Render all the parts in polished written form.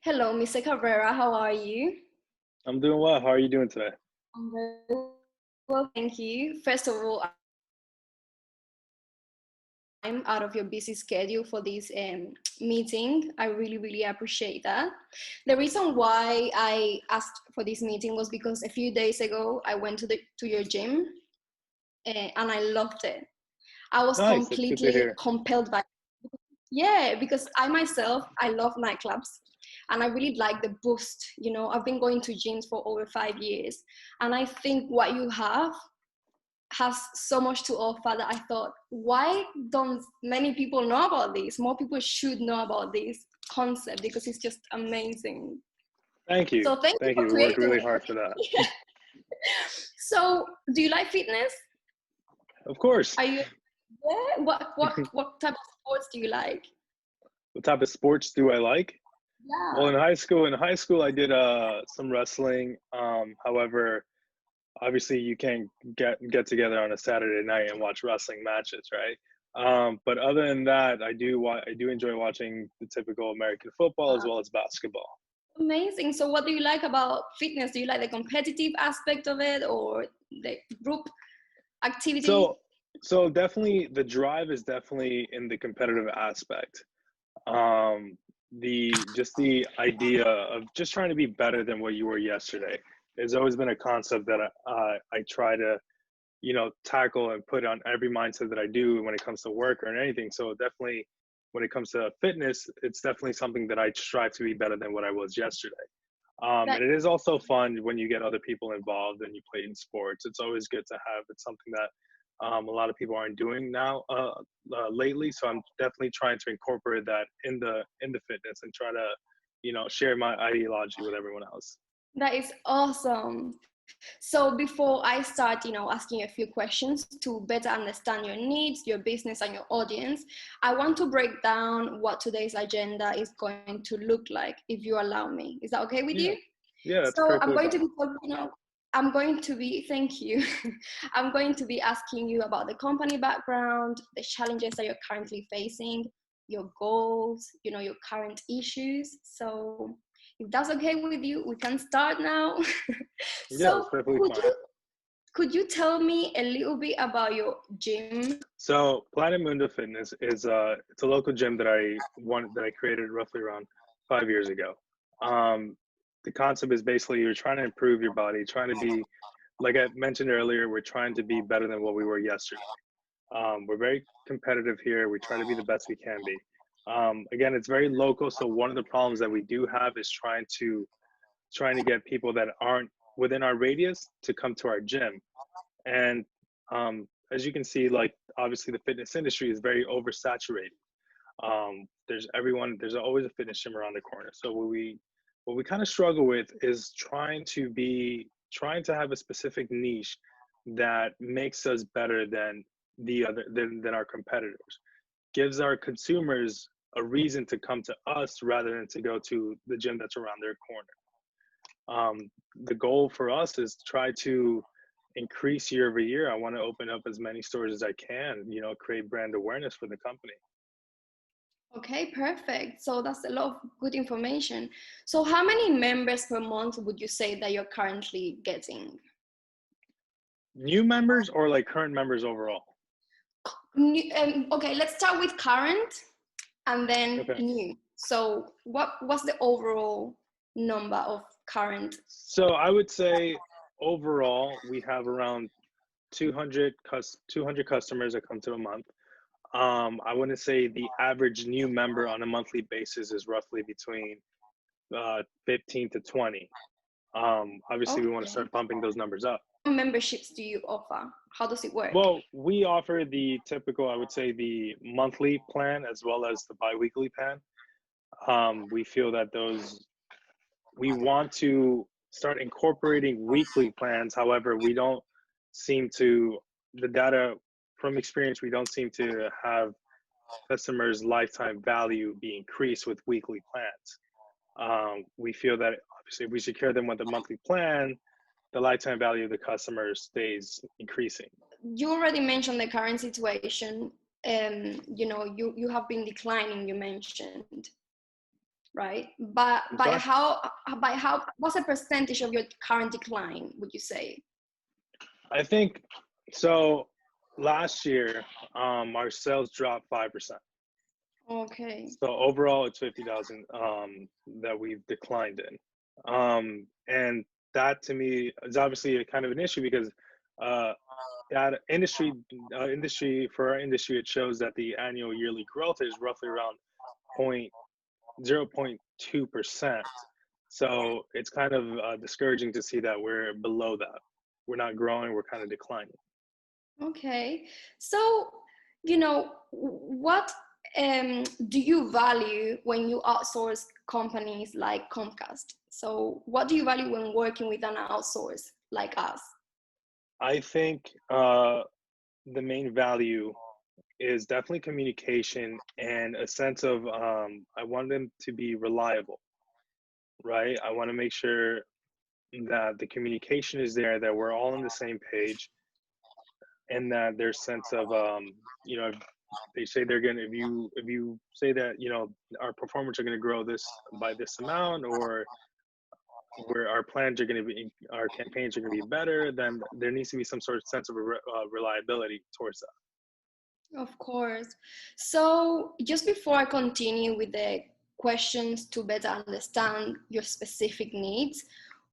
Hello, Mr. Cabrera. How are you? I'm doing well. How are you doing today? I'm very well, thank you. First of all, I'm out of your busy schedule for this meeting. I really appreciate that. The reason why I asked for this meeting was because a few days ago I went to your gym and I loved it. I was Nice. That's good to completely hear. compelled by. Yeah, because I myself, I love nightclubs and I really like the boost. I've been going to gyms for over 5 years and I think what you have has so much to offer that I thought, why don't many people know about this? More people should know about this concept because it's just amazing. Thank you. So thank you Thank for you. We worked creating really hard for that. it. So do you like fitness? Of course. Are you, yeah? What type of sports do you like? What type of sports do I like? Well, Yeah. in high school I did some wrestling. However, obviously you can't get together on a Saturday night and watch wrestling matches, right? But other than that, I do enjoy watching the typical American football as well as basketball. Amazing. So what do you like about fitness? Do you like the competitive aspect of it or the group activity? So so definitely the drive is definitely in the competitive aspect. um the idea of just trying to be better than what you were yesterday has always been a concept that I try to tackle and put on every mindset that I do when it comes to work or anything. So definitely when it comes to fitness, it's definitely something that I strive to be better than what I was yesterday. That And it is also fun when you get other people involved and you play in sports. It's always good to have. It's something that a lot of people aren't doing now lately. So I'm definitely trying to incorporate that in the fitness and try to, share my ideology with everyone else. that is awesome. So before I start, asking you a few questions to better understand your needs, your business, and your audience, I want to break down what today's agenda is going to look like, if you allow me. Is that okay with Yeah, you? yeah, that's So I'm perfectly going to fine. be talking, I'm going to be, thank you. I'm going to be asking you about the company background, the challenges that you're currently facing, your goals, your current issues. So if that's okay with you, we can start now. Yeah, So that's perfectly could fine. you could you tell me a little bit about your gym? So Planet Mundo Fitness is it's a local gym that I created roughly around 5 years ago. Um, the concept is basically you're trying to improve your body, trying to be, like I mentioned earlier, we're trying to be better than what we were yesterday. We're very competitive here. We try to be the best we can be. Again, it's very local, so one of the problems that we do have is trying to get people that aren't within our radius to come to our gym. And as you can see, like obviously the fitness industry is very oversaturated. There's always a fitness gym around the corner. So what we kind of struggle with is trying to have a specific niche that makes us better than our competitors, gives our consumers a reason to come to us rather than to go to the gym that's around their corner. The goal for us is to try to increase year over year. I want to open up as many stores as I can, create brand awareness for the company. Okay, perfect. So that's a lot of good information. So how many members per month would you say that you're currently getting? New members or like current members overall? Okay, let's start with current and then Okay. new. So what's the overall number of current? So I would say overall we have around 200 customers that come to a month. I want to say the average new member on a monthly basis is roughly between 15 to 20. Obviously, we want to Okay. start bumping those numbers up. Memberships do you offer? How does it work? Well, we offer the typical, I would say, the monthly plan as well as the biweekly plan. We feel that we want to start incorporating weekly plans. However, we don't seem to, the data from experience, we don't seem to have customers' lifetime value be increased with weekly plans. We feel that obviously if we secure them with a monthly plan, the lifetime value of the customer stays increasing. You already mentioned the current situation. You have been declining, you mentioned. right? But I'm by sorry. how what's a percentage of your current decline, would you say? I think so. Last year, our sales dropped 5%. Okay. So overall, it's 50,000 that we've declined in, and that to me is obviously a kind of an issue because uh, that industry for our industry, it shows that the annual yearly growth is roughly around point 0.2%. So it's kind of discouraging to see that we're below that. We're not growing. We're kind of declining. Okay. So, what do you value when you outsource companies like Comcast? So, what do you value when working with an outsource like us? I think the main value is definitely communication and a sense of I want them to be reliable, right? I want to make sure that the communication is there, that we're all on the same page, and that there's sense of you know, if they say they're gonna, if you say that, you know, our performers are gonna grow this by this amount, or where our plans are going to be, our campaigns are going to be better, then there needs to be some sort of sense of reliability towards that. Of course. So, just before I continue with the questions to better understand your specific needs,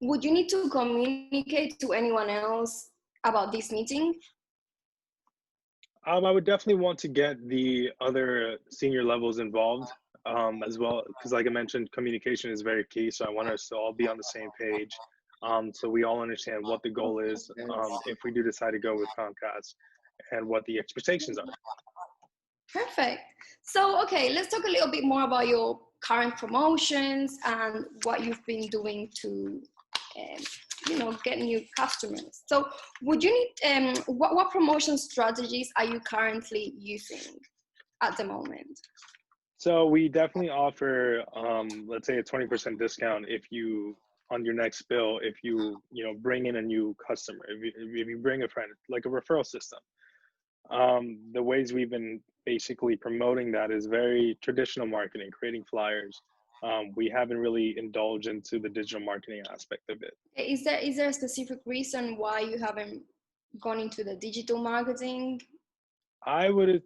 would you need to communicate to anyone else about this meeting? I would definitely want to get the other senior levels involved as well, because like I mentioned, communication is very key. So I want us to all be on the same page, so we all understand what the Of goal is course. if we do decide to go with Comcast, and what the expectations are. Perfect. So, okay, let's talk a little bit more about your current promotions and what you've been doing to, um, get new customers. So, would you need what promotion strategies are you currently using at the moment? So we definitely offer, let's say, a 20% discount if you, on your next bill, if you know, bring in a new customer, if you bring a friend, like a referral system. The ways we've been basically promoting that is very traditional marketing, creating flyers. We haven't really indulged into the digital marketing aspect of it. Is there a specific reason why you haven't gone into the digital marketing? I would,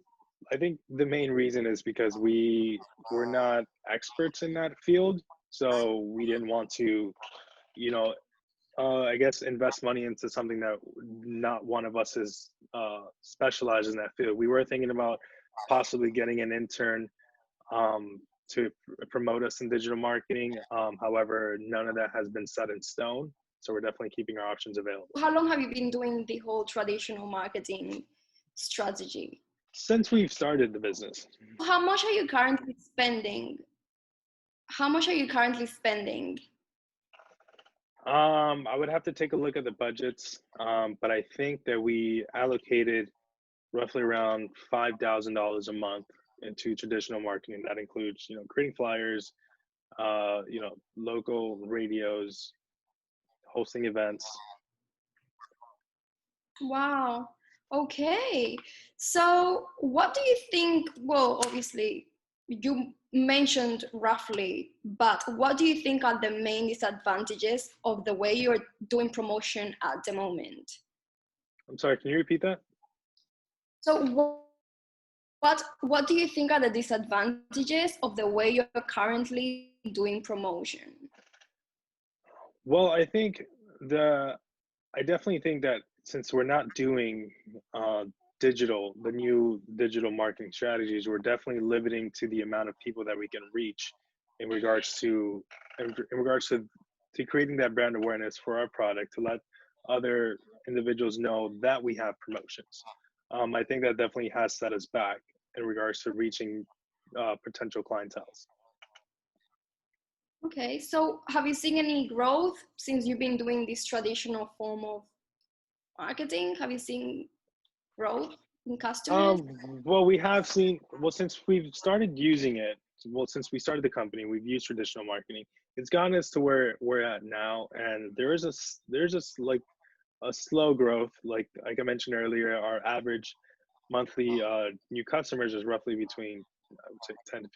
I think the main reason is because we were not experts in that field, so we didn't want to, you know, I guess invest money into something that not one of us is specialized in that field. We were thinking about possibly getting an intern to promote us in digital marketing. However, none of that has been set in stone. So we're definitely keeping our options available. How long have you been doing the whole traditional marketing strategy? Since we've started the business, How much are you currently spending? How much are you currently spending? I would have to take a look at the budgets, but I think that we allocated roughly around $5,000 a month into traditional marketing. That includes, you know, creating flyers, you know, local radios, hosting events. Wow. Okay. So, what do you think? Well, obviously, you mentioned roughly, but what do you think are the main disadvantages of the way you're doing promotion at the moment? I'm sorry, can you repeat that? So, what do you think are the disadvantages of the way you're currently doing promotion? Well, the I definitely think that since we're not doing the new digital marketing strategies, we're definitely limiting to the amount of people that we can reach in regards to in regards to creating that brand awareness for our product, to let other individuals know that we have promotions. I think that definitely has set us back in regards to reaching potential clientels. Okay, so have you seen any growth since you've been doing this traditional form of marketing? Have you seen growth in customers? Well, we have seen, well, since we've started using it, well, since we started the company, we've used traditional marketing. It's gotten us to where we're at now, and there's like a slow growth. Like I mentioned earlier, our average monthly new customers is roughly between, I would say, 10 to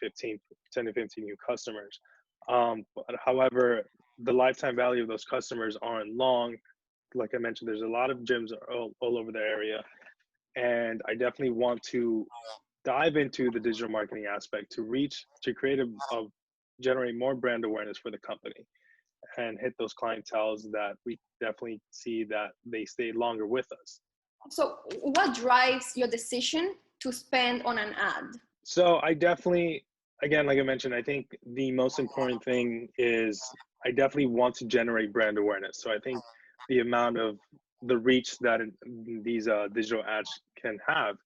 15 new customers. But however, the lifetime value of those customers aren't long. Like I mentioned, there's a lot of gyms all over the area, and I definitely want to dive into the digital marketing aspect to reach to create generate more brand awareness for the company and hit those clientels that we definitely see that they stay longer with us. So what drives your decision to spend on an ad? So I definitely, again, like I mentioned, I think the most important thing is I definitely want to generate brand awareness. So I think the amount of the reach that these digital ads can have.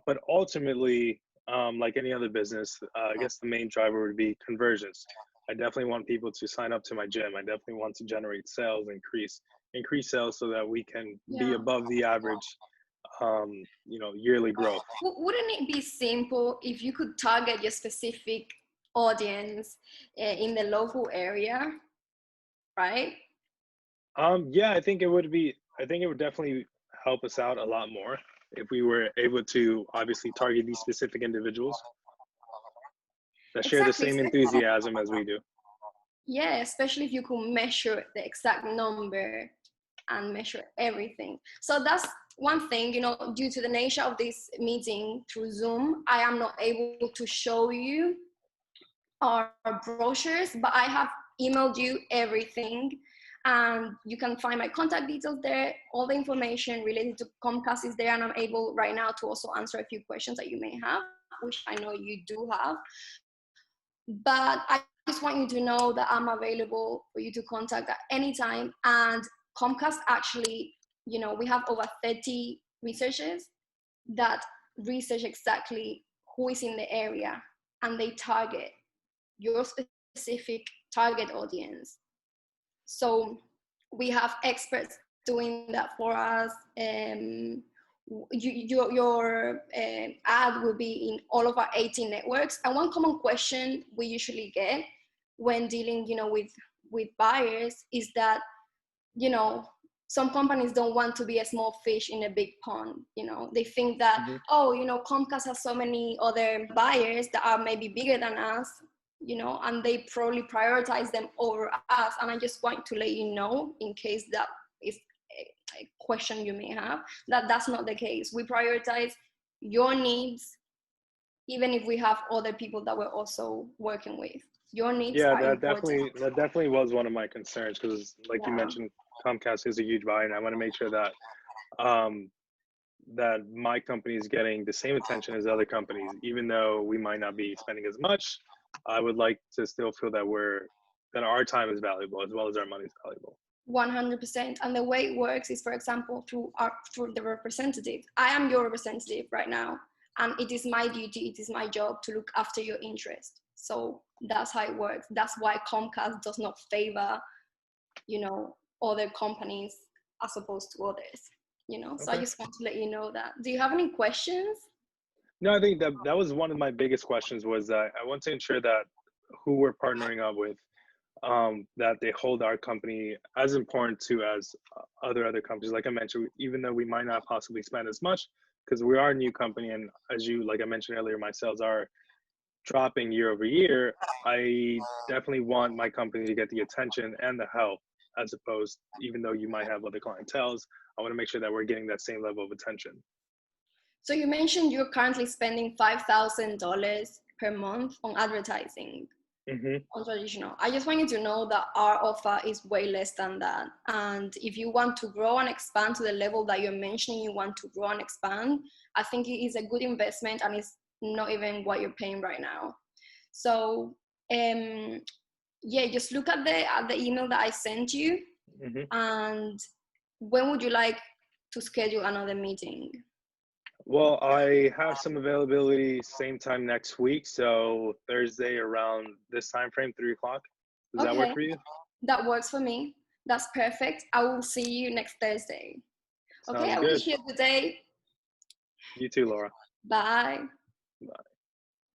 But ultimately, like any other business, I guess the main driver would be conversions. I definitely want people to sign up to my gym. I definitely want to generate sales, increase sales so that we can be Yeah. above the average, yearly growth. Wouldn't it be simple if you could target your specific audience in the local area, right? Yeah, I think it would be, I think it would definitely help us out a lot more if we were able to obviously target these specific individuals that share the Exactly. same enthusiasm as we do. Yeah, especially if you could measure the exact number and measure everything. So that's one thing, due to the nature of this meeting through Zoom, I am not able to show you our brochures, but I have emailed you everything. And you can find my contact details there. All the information related to Comcast is there, and I'm able right now to also answer a few questions that you may have, which I know you do have. But I just want you to know that I'm available for you to contact at any time. And Comcast actually, we have over 30 researchers that research exactly who is in the area, and they target your specific target audience. So we have experts doing that for us. Your ad will be in all of our 18 networks. And one common question we usually get when dealing, with buyers is that, some companies don't want to be a small fish in a big pond. They think that, Comcast has so many other buyers that are maybe bigger than us, and they probably prioritize them over us. And I just want to let you know, in case that is a question you may have, that that's not the case. We prioritize your needs, even if we have other people that we're also working with. Your needs Yeah, are important. that definitely was one of my concerns because, like you Yeah. mentioned, Comcast is a huge buyer, and I want to make sure that um, that my company is getting the same attention as other companies, even though we might not be spending as much. I would like to still feel that that our time is valuable as well as our money is valuable. 100%. And the way it works is, for example, through the representative. I am your representative right now, and it is my duty, it is my job to look after your interest. So that's how it works. That's why Comcast does not favor, other companies as opposed to others. So I Okay. just want to let you know that. Do you have any questions? No, I think that was one of my biggest questions was that I want to ensure that who we're partnering up with, that they hold our company as important to as other companies. Like I mentioned, even though we might not possibly spend as much because we are a new company, and like I mentioned earlier, my sales are dropping year over year. I definitely want my company to get the attention and the help, as opposed, even though you might have other clientels, I want to make sure that we're getting that same level of attention. So you mentioned you're currently spending $5,000 per month on advertising. Mm-hmm. On traditional. I just want you to know that our offer is way less than that. And if you want to grow and expand to the level that you're mentioning you want to grow and expand, I think it is a good investment, and it's not even what you're paying right now. So just look at the email that I sent you. Mm-hmm. And when would you like to schedule another meeting? Well, I have some availability same time next week. So Thursday around this time frame, 3:00. Does that work for you? That works for me. That's perfect. I will see you next Thursday. Okay, Sounds I good. wish you a good day. You too, Laura. Bye. Bye.